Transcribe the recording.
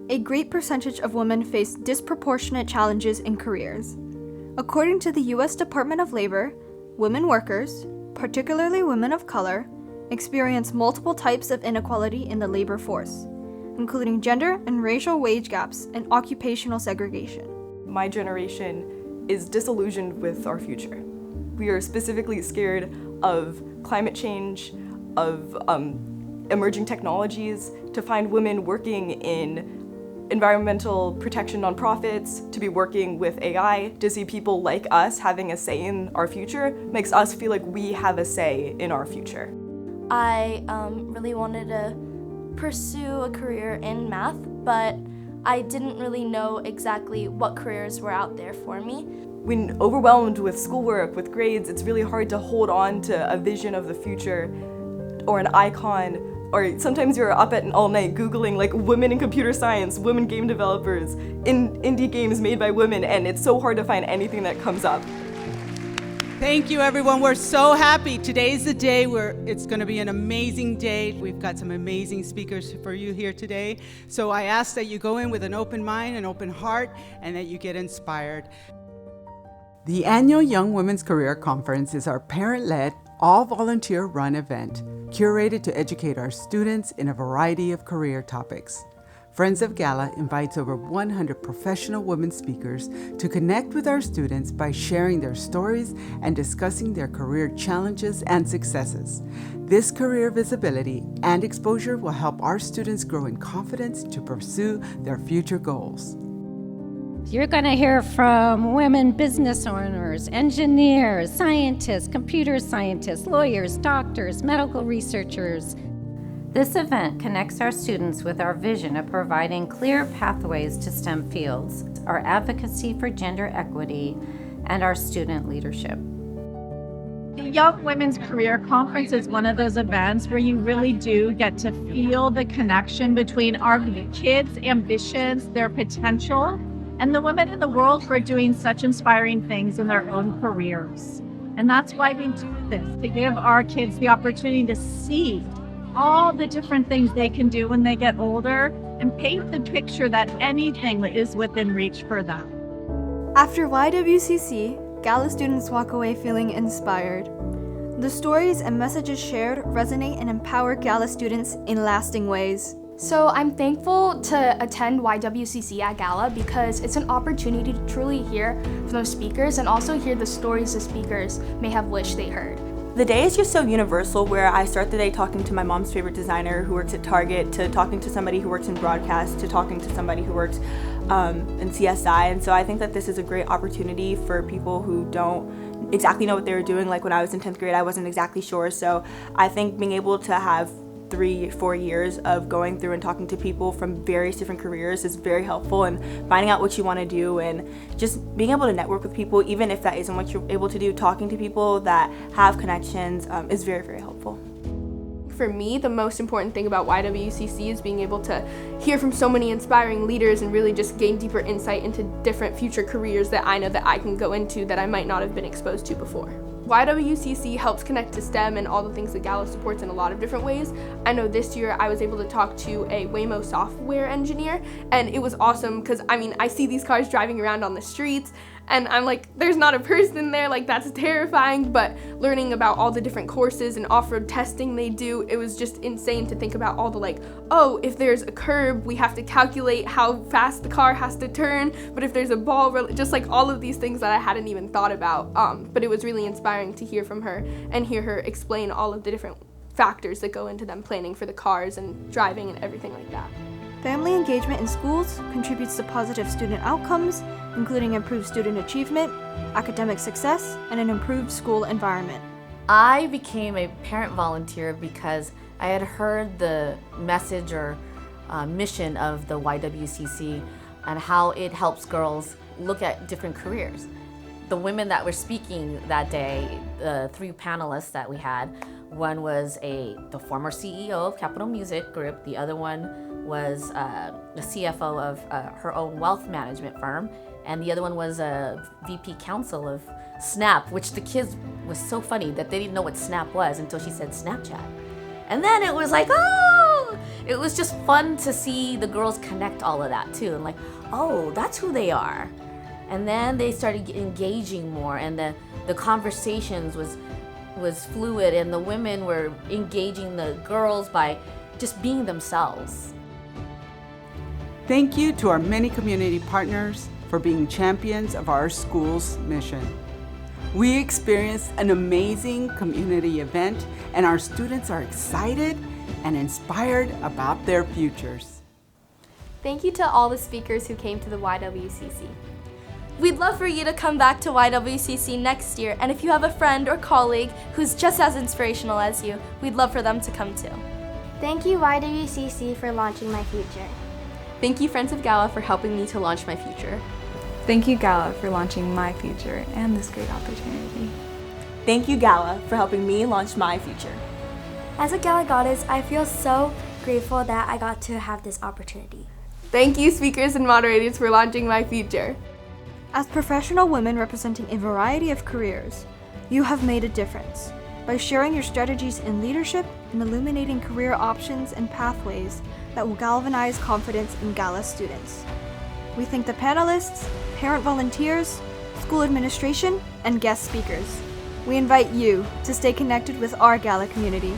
a great percentage of women face disproportionate challenges in careers. According to the U.S. Department of Labor, women workers, particularly women of color, experience multiple types of inequality in the labor force, including gender and racial wage gaps and occupational segregation. My generation is disillusioned with our future. We are specifically scared of climate change, of emerging technologies, to find women working in environmental protection nonprofits, to be working with AI, to see people like us having a say in our future makes us feel like we have a say in our future. I really wanted to pursue a career in math, but I didn't really know exactly what careers were out there for me. When overwhelmed with schoolwork, with grades, it's really hard to hold on to a vision of the future or an icon, or sometimes you're up at all night Googling like women in computer science, women game developers, indie games made by women, and it's so hard to find anything that comes up. Thank you, everyone. We're so happy. Today's the day where it's going to be an amazing day. We've got some amazing speakers for you here today. So I ask that you go in with an open mind, an open heart, and that you get inspired. The annual Young Women's Career Conference is our parent-led, all-volunteer-run event, curated to educate our students in a variety of career topics. Friends of Gala invites over 100 professional women speakers to connect with our students by sharing their stories and discussing their career challenges and successes. This career visibility and exposure will help our students grow in confidence to pursue their future goals. You're going to hear from women business owners, engineers, scientists, computer scientists, lawyers, doctors, medical researchers. This event connects our students with our vision of providing clear pathways to STEM fields, our advocacy for gender equity, and our student leadership. The Young Women's Career Conference is one of those events where you really do get to feel the connection between our kids' ambitions, their potential, and the women in the world who are doing such inspiring things in their own careers. And that's why we do this, to give our kids the opportunity to see all the different things they can do when they get older and paint the picture that anything is within reach for them. After YWCC, Gala students walk away feeling inspired. The stories and messages shared resonate and empower Gala students in lasting ways. So I'm thankful to attend YWCC at Gala because it's an opportunity to truly hear from those speakers and also hear the stories the speakers may have wished they heard. The day is just so universal, where I start the day talking to my mom's favorite designer who works at Target, to talking to somebody who works in broadcast, to talking to somebody who works in CSI. And so I think that this is a great opportunity for people who don't exactly know what they were doing. Like when I was in 10th grade, I wasn't exactly sure. So I think being able to have 3-4 years of going through and talking to people from various different careers is very helpful, and finding out what you want to do and just being able to network with people, even if that isn't what you're able to do, talking to people that have connections is very, very helpful. For me, the most important thing about YWCC is being able to hear from so many inspiring leaders and really just gain deeper insight into different future careers that I know that I can go into that I might not have been exposed to before. YWCC helps connect to STEM and all the things that Gala supports in a lot of different ways. I know this year I was able to talk to a Waymo software engineer, and it was awesome because I see these cars driving around on the streets and I'm like, there's not a person there, like that's terrifying, but learning about all the different courses and off-road testing they do, it was just insane to think about all the if there's a curb, we have to calculate how fast the car has to turn, but if there's a ball, just all of these things that I hadn't even thought about, but it was really inspiring to hear from her and hear her explain all of the different factors that go into them planning for the cars and driving and everything like that. Family engagement in schools contributes to positive student outcomes, including improved student achievement, academic success, and an improved school environment. I became a parent volunteer because I had heard the message or mission of the YWCC and how it helps girls look at different careers. The women that were speaking that day, the 3 panelists that we had, one was the former CEO of Capitol Music Group, the other one was the CFO of her own wealth management firm, and the other one was a VP counsel of Snap, which the kids was so funny that they didn't know what Snap was until she said Snapchat. And then it was like, oh! it was just fun to see the girls connect all of that too, and like, oh, that's who they are. And then they started engaging more, and the conversations was fluid, and the women were engaging the girls by just being themselves. Thank you to our many community partners for being champions of our school's mission. We experienced an amazing community event, and our students are excited and inspired about their futures. Thank you to all the speakers who came to the YWCC. We'd love for you to come back to YWCC next year, and if you have a friend or colleague who's just as inspirational as you, we'd love for them to come too. Thank you, YWCC, for launching my future. Thank you, Friends of Gala, for helping me to launch my future. Thank you, Gala, for launching my future and this great opportunity. Thank you, Gala, for helping me launch my future. As a Gala goddess, I feel so grateful that I got to have this opportunity. Thank you, speakers and moderators, for launching my future. As professional women representing a variety of careers, you have made a difference by sharing your strategies in leadership and illuminating career options and pathways that will galvanize confidence in Gala students. We thank the panelists, parent volunteers, school administration, and guest speakers. We invite you to stay connected with our Gala community